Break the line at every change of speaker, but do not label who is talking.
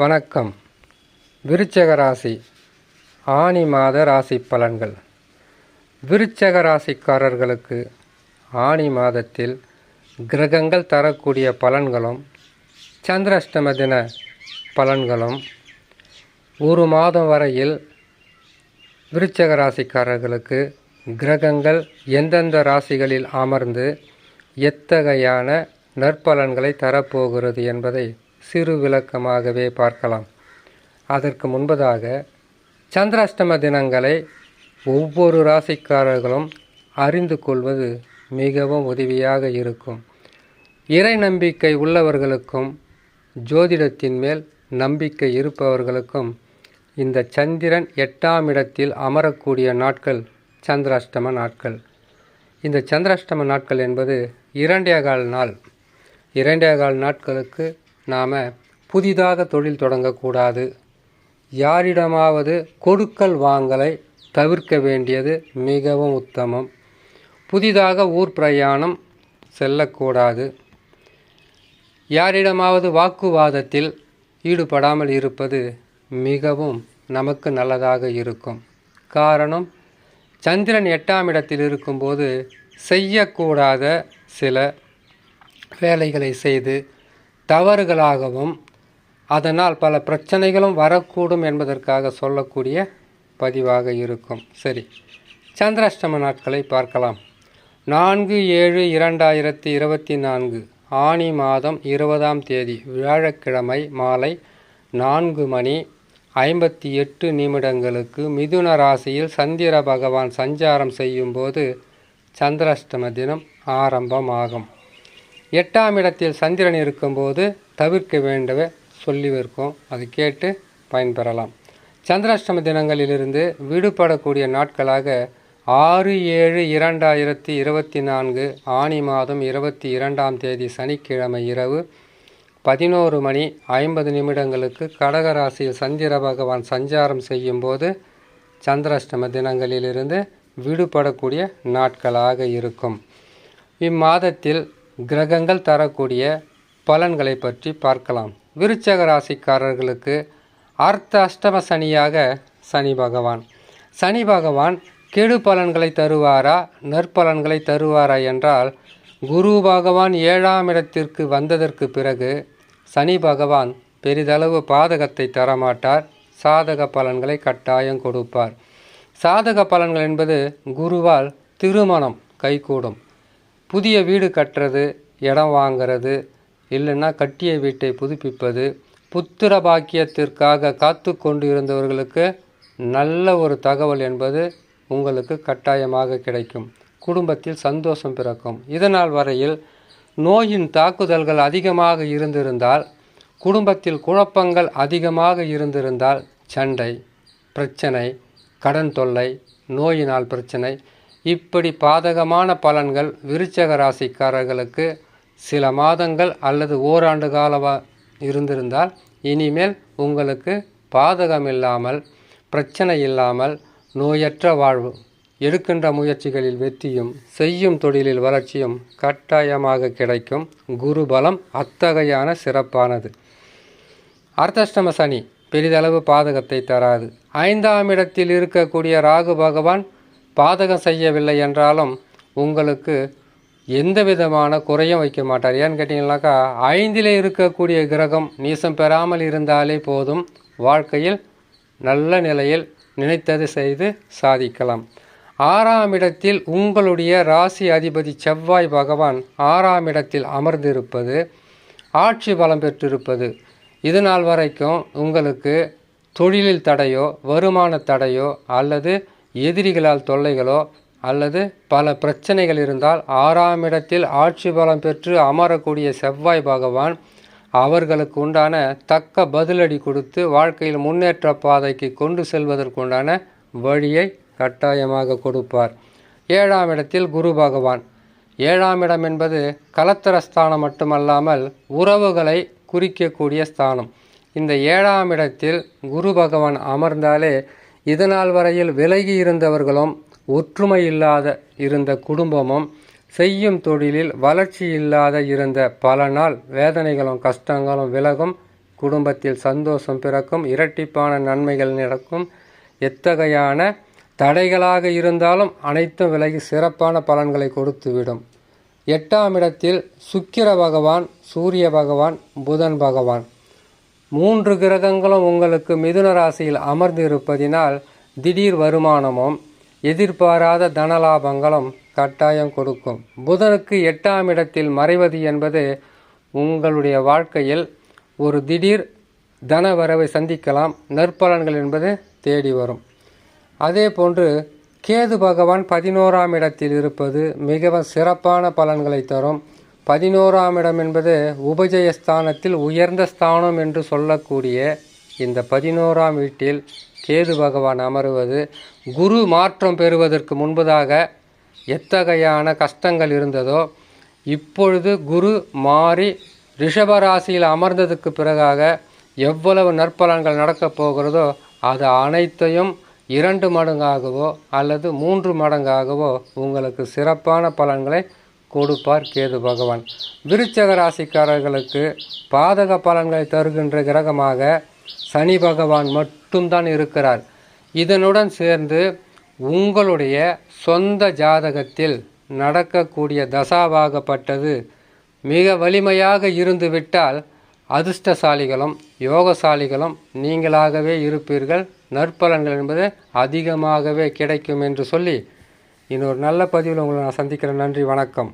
வணக்கம். விருச்சக ராசி ஆனி மாத ராசி பலன்கள். விருச்சக ராசிக்காரர்களுக்கு ஆனி மாதத்தில் கிரகங்கள் தரக்கூடிய பலன்களும் சந்திராஷ்டம தின பலன்களும் ஒரு மாதம் வரையில் விருச்சக ராசிக்காரர்களுக்கு கிரகங்கள் எந்தெந்த ராசிகளில் அமர்ந்து எத்தகையான நற்பலன்களை தரப்போகிறது என்பதை சிறு விளக்கமாகவே பார்க்கலாம். அதற்கு முன்பதாக சந்திராஷ்டம தினங்களை ஒவ்வொரு ராசிக்காரர்களும் அறிந்து கொள்வது மிகவும் உதவியாக இருக்கும். இறை நம்பிக்கை உள்ளவர்களுக்கும் ஜோதிடத்தின் மேல் நம்பிக்கை இருப்பவர்களுக்கும் இந்த சந்திரன் 8ஆம் இடத்தில் அமரக்கூடிய நாட்கள் சந்திராஷ்டம நாட்கள். இந்த சந்திராஷ்டம நாட்கள் என்பது 2.25 நாள். 2.25 நாட்களுக்கு நாம் புதிதாக தொழில் தொடங்கக்கூடாது. யாரிடமாவது கொடுக்கல் வாங்கலை தவிர்க்க வேண்டியது மிகவும் உத்தமம். புதிதாக ஊர் பிரயாணம் செல்லக்கூடாது. யாரிடமாவது வாக்குவாதத்தில் ஈடுபடாமல் இருப்பது மிகவும் நமக்கு நல்லதாக இருக்கும். காரணம், சந்திரன் 8ஆம் இடத்தில் இருக்கும்போது செய்யக்கூடாத சில வேலைகளை செய்து தவறுகளாகவும் அதனால் பல பிரச்சனைகளும் வரக்கூடும் என்பதற்காக சொல்லக்கூடிய பதிவாக இருக்கும். சரி, சந்திராஷ்டம நாட்களை பார்க்கலாம். 4/7/2024 ஆனி மாதம் 20ஆம் தேதி வியாழக்கிழமை மாலை 4:58 மிதுன ராசியில் சந்திர பகவான் சஞ்சாரம் செய்யும்போது சந்திராஷ்டம தினம் ஆரம்பமாகும். 8ஆம் இடத்தில் சந்திரன் இருக்கும்போது தவிர்க்க வேண்டவே சொல்லியிருக்கோம். அது கேட்டு பயன்பெறலாம். சந்திராஷ்டம தினங்களிலிருந்து விடுபடக்கூடிய நாட்களாக 6/7/2024 ஆனி மாதம் 22ஆம் தேதி சனிக்கிழமை இரவு 11:50 கடகராசியில் சந்திர பகவான் சஞ்சாரம் செய்யும்போது சந்திராஷ்டம தினங்களிலிருந்து விடுபடக்கூடிய நாட்களாக இருக்கும். இம்மாதத்தில் கிரகங்கள் தரக்கூடிய பலன்களை பற்றி பார்க்கலாம். விருச்சக ராசிக்காரர்களுக்கு அர்த்த அஷ்டம சனியாக சனி பகவான் கெடு பலன்களை தருவாரா நற்பலன்களை தருவாரா என்றால், குரு பகவான் 7ஆம் இடத்திற்கு வந்ததற்கு பிறகு சனி பகவான் பெரிதளவு பாதகத்தை தரமாட்டார். சாதக பலன்களை கட்டாயம் கொடுப்பார். சாதக பலன்கள் என்பது குருவால் திருமணம் கைகூடும், புதிய வீடு கட்டுறது, இடம் வாங்கிறது, இல்லைன்னா கட்டிய வீட்டை புதுப்பிப்பது, புத்திர பாக்கியத்திற்காக காத்து கொண்டு இருந்தவர்களுக்கு நல்ல ஒரு தகவல் என்பது உங்களுக்கு கட்டாயமாக கிடைக்கும். குடும்பத்தில் சந்தோஷம் பிறக்கும். இதனால் வரையில் நோயின் தாக்குதல்கள் அதிகமாக இருந்திருந்தால், குடும்பத்தில் குழப்பங்கள் அதிகமாக இருந்திருந்தால், சண்டை, பிரச்சனை, கடன் தொல்லை, நோயினால் பிரச்சனை, இப்படி பாதகமான பலன்கள் விருச்சக ராசிக்காரர்களுக்கு சில மாதங்கள் அல்லது ஓராண்டு காலமாக இருந்திருந்தால், இனிமேல் உங்களுக்கு பாதகம் இல்லாமல், பிரச்சனை இல்லாமல், நோயற்ற வாழ்வு, எடுக்கின்ற முயற்சிகளில் வெற்றியும், செய்யும் தொழிலில் வளர்ச்சியும் கட்டாயமாக கிடைக்கும். குரு பலம் அத்தகையான சிறப்பானது. அர்த்தாஷ்டம சனி பெரிதளவு பாதகத்தை தராது. 5ஆம் இடத்தில் இருக்கக்கூடிய ராகு பகவான் பாதகம் செய்யவில்லை என்றாலும் உங்களுக்கு எந்த விதமான குறையும் வைக்க மாட்டார். ஏன்னு கேட்டிங்கனாக்கா, 5இல் இருக்கக்கூடிய கிரகம் நீசம் பெறாமல் இருந்தாலே போதும். வாழ்க்கையில் நல்ல நிலையில் நினைத்தது செய்து சாதிக்கலாம். 6ஆம் இடத்தில் உங்களுடைய ராசி அதிபதி செவ்வாய் பகவான் 6ஆம் இடத்தில் அமர்ந்திருப்பது, ஆட்சி பலம் பெற்றிருப்பது, இது நாள் வரைக்கும் உங்களுக்கு தொழிலில் தடையோ, வருமான தடையோ, அல்லது எதிரிகளால் தொல்லைகளோ, அல்லது பல பிரச்சனைகள் இருந்தால் 6ஆம் இடத்தில் ஆட்சி பலம் பெற்று அமரக்கூடிய செவ்வாய் பகவான் அவர்களுக்கு உண்டான தக்க பதிலடி கொடுத்து வாழ்க்கையில் முன்னேற்ற பாதைக்கு கொண்டு செல்வதற்குண்டான வழியை கட்டாயமாக கொடுப்பார். 7ஆம் இடத்தில் குரு பகவான். 7ஆம் இடம் என்பது கலத்திரஸ்தானம் மட்டுமல்லாமல் உறவுகளை குறிக்கக்கூடிய ஸ்தானம். இந்த 7ஆம் இடத்தில் குரு பகவான் அமர்ந்தாலே இதனால் வரையில் விலகி இருந்தவர்களும், ஒற்றுமை இல்லாத இருந்த குடும்பமும், செய்யும் தொழிலில் வளர்ச்சி இல்லாத இருந்த பல நாள் வேதனைகளும் கஷ்டங்களும் விலகும். குடும்பத்தில் சந்தோஷம் பிறக்கும், இரட்டிப்பான நன்மைகள் நடக்கும். எத்தகையான தடைகளாக இருந்தாலும் அனைத்தும் விலகி சிறப்பான பலன்களை கொடுத்துவிடும். 8ஆம் இடத்தில் சுக்கிர பகவான், சூரிய பகவான், புதன் பகவான் 3 கிரகங்களும் உங்களுக்கு மிதுன ராசியில் அமர்ந்து இருப்பதினால் திடீர் வருமானமும் எதிர்பாராத தனலாபங்களும் கட்டாயம் கொடுக்கும். புதனுக்கு 8ஆம் இடத்தில் மறைவது என்பது உங்களுடைய வாழ்க்கையில் ஒரு திடீர் தன வரவை சந்திக்கலாம், நற்பலன்கள் என்பது தேடி வரும். அதே போன்று கேது பகவான் 11ஆம் இடத்தில் இருப்பது மிகவும் சிறப்பான பலன்களை தரும். 11ஆம் இடம் என்பது உபஜயஸ்தானத்தில் உயர்ந்த ஸ்தானம் என்று சொல்லக்கூடிய இந்த 11ஆம் வீட்டில் கேது பகவான் அமருவது குரு மாற்றம் பெறுவதற்கு முன்பதாக எத்தகையான கஷ்டங்கள் இருந்ததோ இப்பொழுது குரு மாறி ரிஷபராசியில் அமர்ந்ததுக்கு பிறகாக எவ்வளவு நற்பலன்கள் நடக்கப் போகிறதோ அது அனைத்தையும் 2 மடங்காகவோ அல்லது 3 மடங்காகவோ உங்களுக்கு சிறப்பான பலன்களை கொடுப்பார் கேது பகவான். விருச்சக ராசிக்காரர்களுக்கு பாதக பலன்களை தருகின்ற கிரகமாக சனி பகவான் மட்டும்தான் இருக்கிறார். இதனுடன் சேர்ந்து உங்களுடைய சொந்த ஜாதகத்தில் நடக்கக்கூடிய தசாவாகப்பட்டது மிக வலிமையாக இருந்துவிட்டால் அதிர்ஷ்டசாலிகளும் யோகசாலிகளும் நீங்களாகவே இருப்பீர்கள். நற்பலன்கள் என்பது அதிகமாகவே கிடைக்கும் என்று சொல்லி இன்னொரு நல்ல பதிவில் உங்களை நான் சந்திக்கிறேன். நன்றி, வணக்கம்.